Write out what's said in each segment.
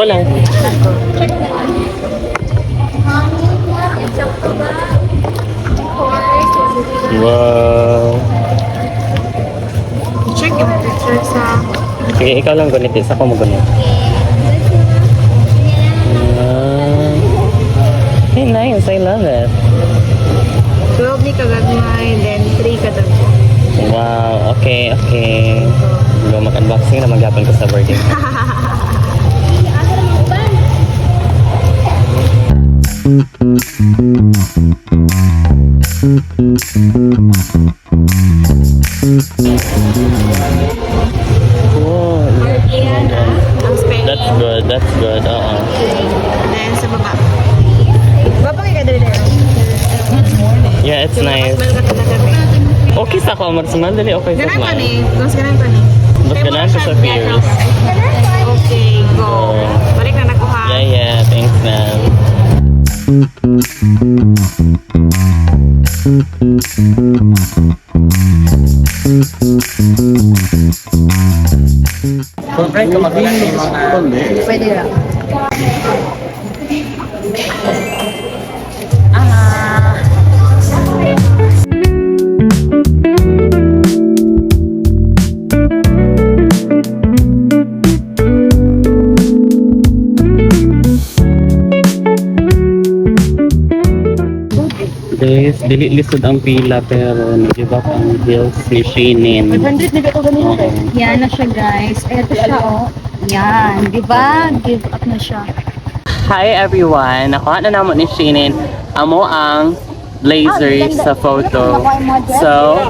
Ako lang. Wow. Check yung picture sa... Sige, ikaw lang gunitis. Ako mo gunit. Hey, nice. I love it. 12 ni kagagmay, then 3 kadagko. Wow. Okay, okay. Go mag-unboxing na magyapon ko sa birthday. Cool. Ang spelling. That's good. That's good. Oo. Then sa baba. Baba kay kadali na. Yeah, it's nice. Smell ka talaga be. Okay sa ako. Marsumal. Dali. Okay sa Ganun pa smile. ni. Mas ganun pa ni. Mas ganun pa sa fears. Okay, go. Balik na nakuha. Yeah, yeah. Thanks, ma'am. Full break ka magalang yung mga... Pwede lang. Guys, dili lisod ang pila pero nag-give up ang bills ni Shinin. 500 na ito ganun. Yan na siya guys. Ito siya oh. Yan. Diba? Give up na siya. Hi everyone! Nakuha na naman ni Shinin amo ang blazer sa photo. So,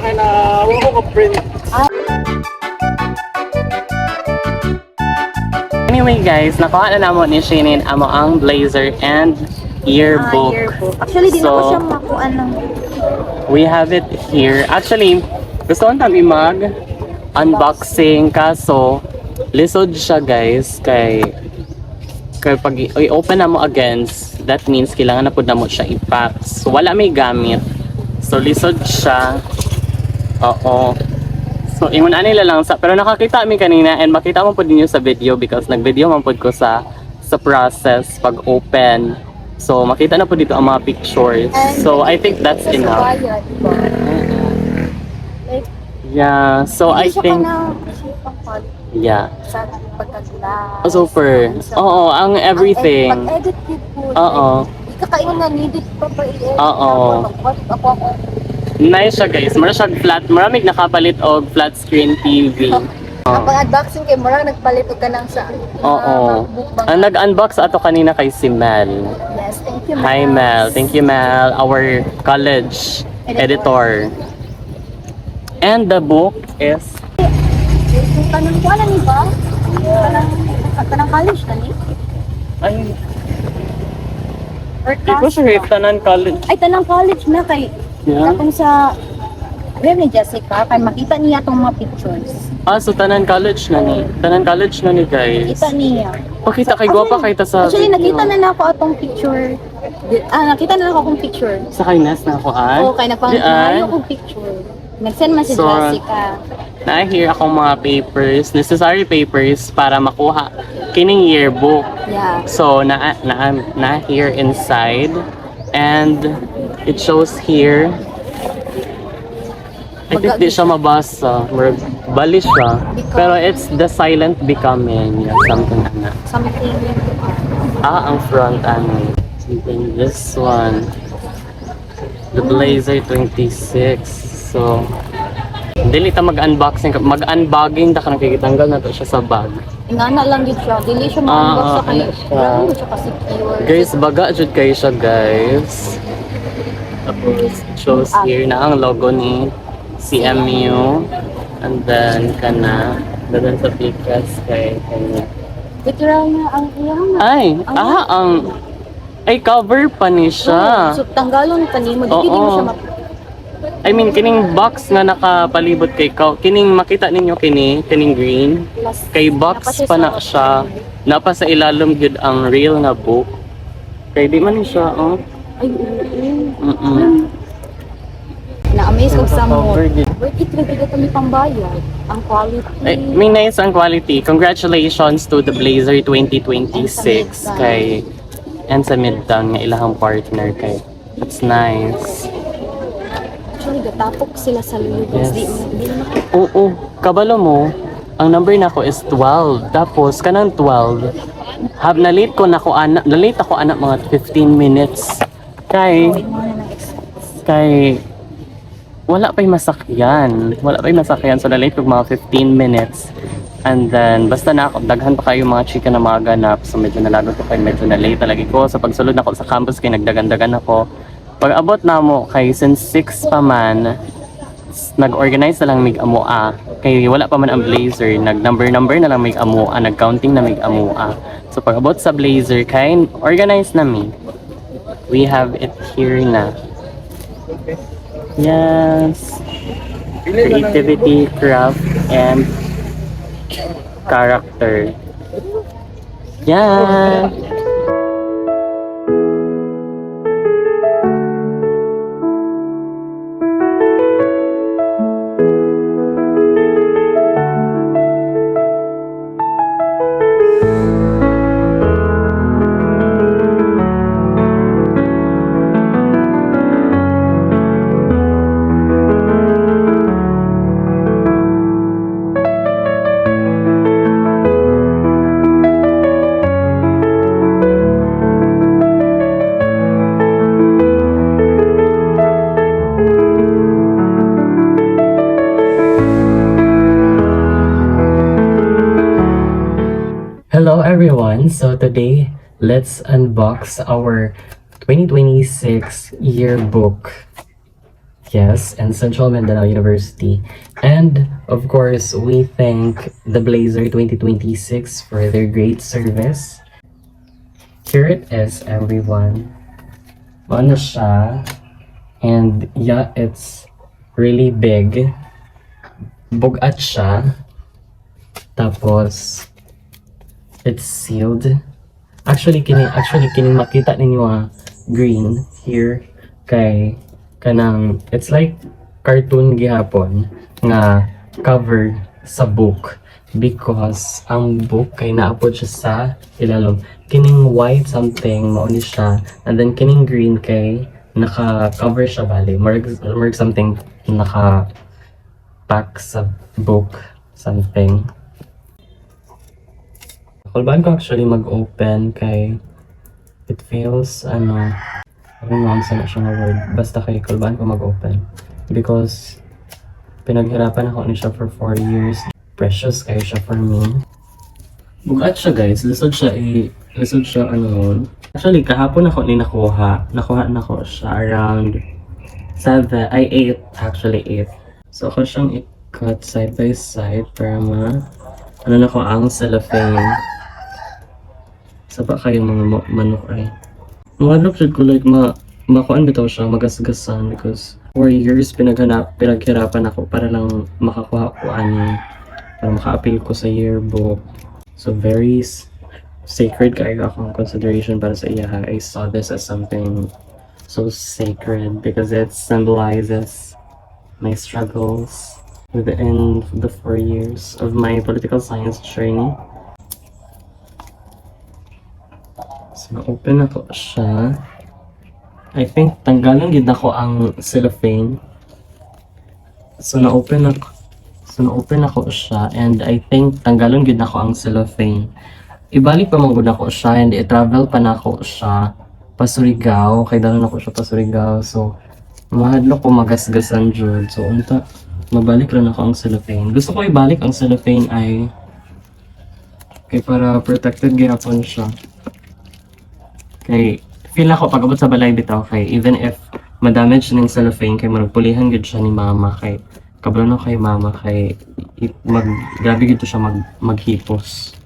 anyway guys, nakuha na naman ni Shinin amo ang blazer and yearbook. Actually, di na ko So, siya makuha ng... we have it here. Actually, gusto ko tabi mag-unboxing kaso lisod siya guys kay pag i-open na mo again, that means kailangan na po na mo siya i-pack. So, wala may gamit. So, lisod siya. Oo. So, ingon nila lang sa... Pero nakakita kami kanina and makita mo po din yun sa video because nag-video man po ko sa process pag-open. So, makita na po dito ang mga pictures. So, I think that's enough. Yeah. So, I think... Yeah. Sa pagkagla. Super. Oo, ang everything. Pag-edit po. Oo. Di ka kayo na needed pa pa i-edit. Oo. Ako. Nice siya guys. Mara siya flat. Maraming nakapalit og flat screen TV. Kapag unboxing kayo, marang nagpalit ka lang sa Oo. MacBook bang- Ang nag-unbox ato kanina kay si Mel. Yes, thank you. Hi Mel. Thank you Mel. Our college editor. And the book is... Tanong ko alam ba? Kanang college na ni? Ay, Or di ko sure if tanan college. Ay, tanang college na kay Yeah. katong sa web ni Jessica, kay makita niya itong mga pictures. Ah, so tanan college na ni. Tanan college na ni guys. Kita niya. Pakita kay gwapa kay ta sa Actually, video. nakita na ako atong picture. Nakita na ako akong picture. Sa kainas na ako ay. Oo, kay nagpangalayo akong picture. Nag-send man si So, Jessica. Na-hear akong mga papers, necessary papers para makuha kining yearbook. Yeah. So, na here inside and it shows here. I think di siya mabasa. Bali siya. Pero it's the silent becoming. Yeah, something like that. Something. Ang front ano. Something this one. The Blazer 26. So, dili ta mag-unboxing, mag-unbagging ta ka nakikitanggal na to siya sa bag. Ingana lang yun siya. Dili siya ma-unbox sa kayo. ano siya. Grabe siya ka-secure. Guys, baga jud kayo siya, guys. Tapos shows here na ang logo ni CMU. And then kana dadan sa pictures kay kanya. Literal na ang iyang Ay cover pa ni siya. So, tanggalon pa ni mo. Dili mo siya I mean, kining box nga nakapalibot kay kining makita ninyo kining green. Kay box pa na siya. Napa sa ilalim gyud ang real na book. Kay di man ni siya, oh. Ay, Mm-mm. na-amaze ko sa mo. Worth it rin dito kami pambayad. Ang quality. Ay, may nice ang quality. Congratulations to the Blazer 2026 kay and sa Midtown nga ilahang partner kay. That's nice. Actually, gatapok sila sa lulubos. Yes. Di na Oo, kabalo mo, ang number nako is 12. Tapos kanang 12, na-late ako anak mga 15 minutes. Kay mo na nag-express. kay wala pa'y masakyan. So na-late ko mga 15 minutes. And then, basta na ako, daghan pa kayo mga chika na mga ganap. So medyo nalagot ko kayo, medyo na-late talaga ko. So pagsulod ako sa campus, kay nagdagan-dagan ako. Pag abot na mo, kay since 6 pa man, nag-organize na lang mig amua. Kay wala pa man ang Blazer, nag-number na lang mig amua, nag-counting na mig amua. So pag abot sa Blazer, kay organize na mi. We have it here na. Yes. Creativity, craft, and character. Yeah. Hello everyone! So today, let's unbox our 2026 yearbook. Yes, and Central Mindanao University. And of course, we thank the Blazer 2026 for their great service. Here it is, everyone. Ano siya? And yeah, it's really big. Bugat siya. Tapos, it's sealed. Actually kining makita ninyo green here kay kanang it's like cartoon gihapon nga covered sa book because ang book kay naapod siya sa ilalom. Kining white something mao ni siya and then kining green kay naka-cover siya bali. Mark something naka-pack sa book something. Kulbaan ko actually mag-open kay it feels I don't know saan na siya nga word. Basta kay kulbaan ko mag-open because pinaghirapan ako ni siya for 4 years. Precious kayo siya for me. Bugat siya guys, lisod siya actually kahapon ako ni nakuha na ko siya around 8 actually 8. So ako siyang i-cut side by side para na ko ang cellophane. Saba kayo mga manok ay. Mga ko like makuan bitaw siya, magasgasan because 4 years pinaghirapan ako para lang makakuha ko para maka-appeal ko sa yearbook. So very sacred kayo akong consideration para sa iya. I saw this as something so sacred because it symbolizes my struggles within the 4 years of my political science journey. So, na-open ako siya. I think, tanggalan gid ako ang cellophane. So, na-open ako siya. And I think, tanggalan gid ako ang cellophane. Ibalik pa man gud ako siya. And i-travel pa na ako siya pa Surigao. Kay dalon ako siya pa Surigao. So, mahadlo ko magasgasan jud. So, unta, mabalik lang ako ang cellophane. Gusto ko ibalik ang cellophane ay kay para protected gihapon siya. Kay feel ako pag abot sa balay bitaw kay even if ma-damage ng cellophane kay magpulihan gud siya ni mama kay kabalo na kay mama kay grabe gid siya maghipos.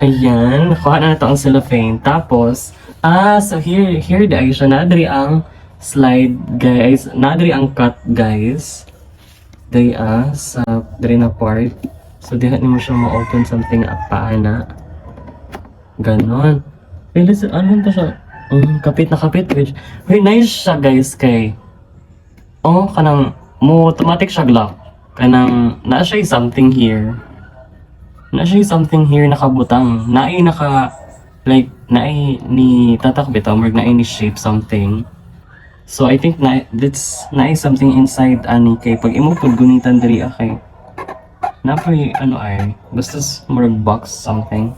Ayan, nakuha na ito ang cellophane. Tapos, So here guys, siya nadri ang slide guys, nadri ang cut guys. Day sa diri na part. So diha nimo siya ma-open something paana. Ganon. Pili sa ano to siya? Kapit na kapit guys. Very nice siya guys kay. Oh, kanang mo automatic siya lock. Kanang naa siya something here. Na siya something here nakabutang. Naay naka like naay ni tatak bitaw or naay ni shape something. So I think that's naay something inside ani kay pag imo pud gunitan diri kay. Napoy ano ay basta murag box something.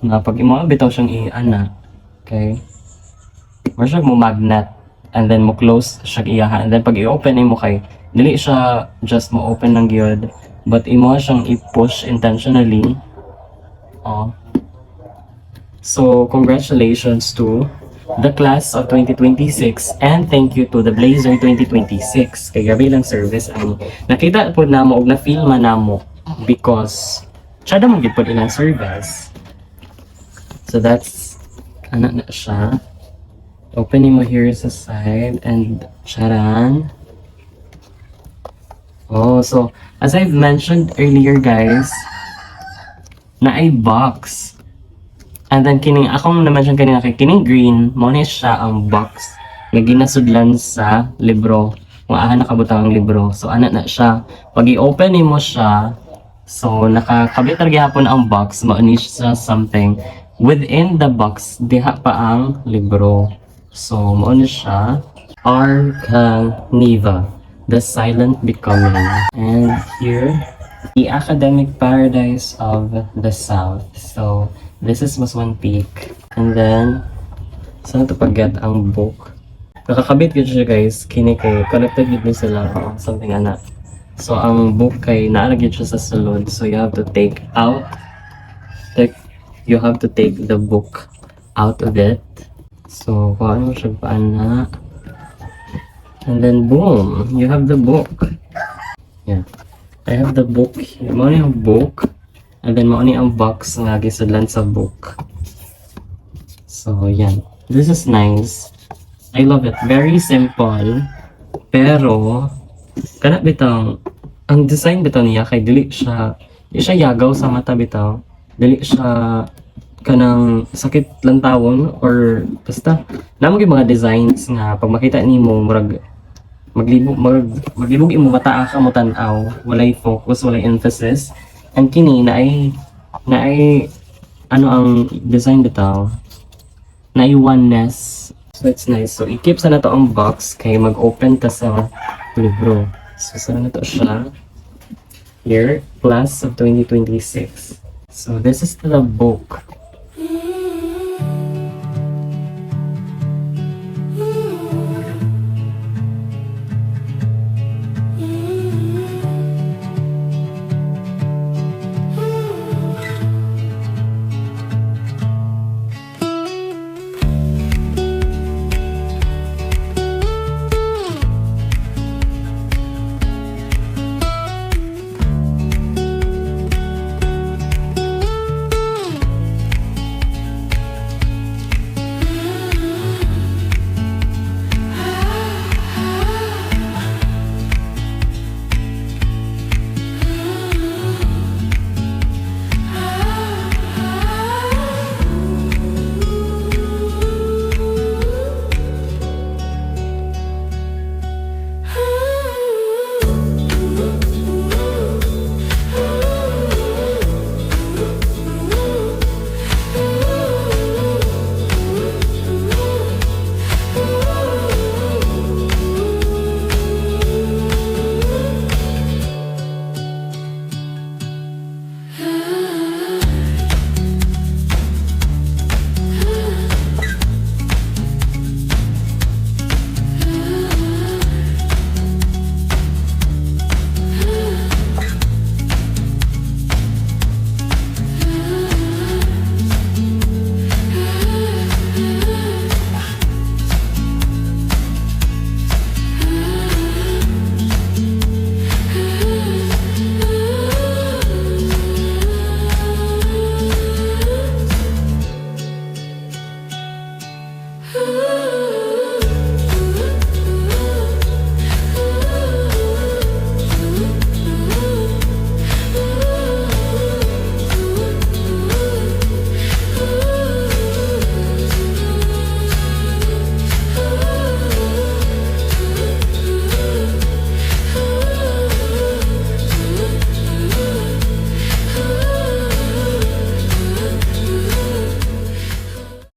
Na pag imo bitaw siyang i-ana kay more siya mo magnet and then mo close siya iyaha and then pag i-open mo kay dili siya just mo open lang gyud. But imo siyang i-push intentionally. Oh. So, congratulations to the class of 2026 and thank you to the Blazer 2026. Kay grabe lang service ang nakita po na mo og na-feel man namo because siya naman gid po ilang service. So that's ana na siya. Opening mo here sa side and charan. Oh, so as I've mentioned earlier guys, na ay box. And then kining akong na-mention kanina kay kining green, mo ni siya ang box nga ginasudlan sa libro. Kung aha nakabutang ang libro. So ana na siya. Pag i-open nimo siya, so nakakabit ra gyapon ang box, mao ni siya something within the box diha pa ang libro. So mao ni siya Arcaniva, The Silent Becoming. And here, the Academic Paradise of the South. So, this is Muswan Peak. And then, saan ito pag-get ang book? Nakakabit yun siya guys. Kini kay connected yun sila. Something ana. So, ang book kay naalagyan siya sa sulod. So, you have to take the book out of it. So, kung ano siya paana. And then boom, you have the book. Yeah. I have the book here. Mao ni ang book. And then mao ni ang box nga gisudlan sa book. So, yan. This is nice. I love it. Very simple. Pero, kana bitaw, ang design bitaw niya kay dili siya yagaw sa mata bitaw. Dili siya kanang sakit lang tawon or basta namo gyud mga designs nga pag makita nimo murag maglibog imo mata ka mo tan-aw, walay focus, walay emphasis. And kini na ay ano ang design bitaw, na ay oneness. So it's nice. So i-keep sa nato ang box kay mag-open ta sa libro. So sa nato siya here, class of 2026. So this is the book. Ooh.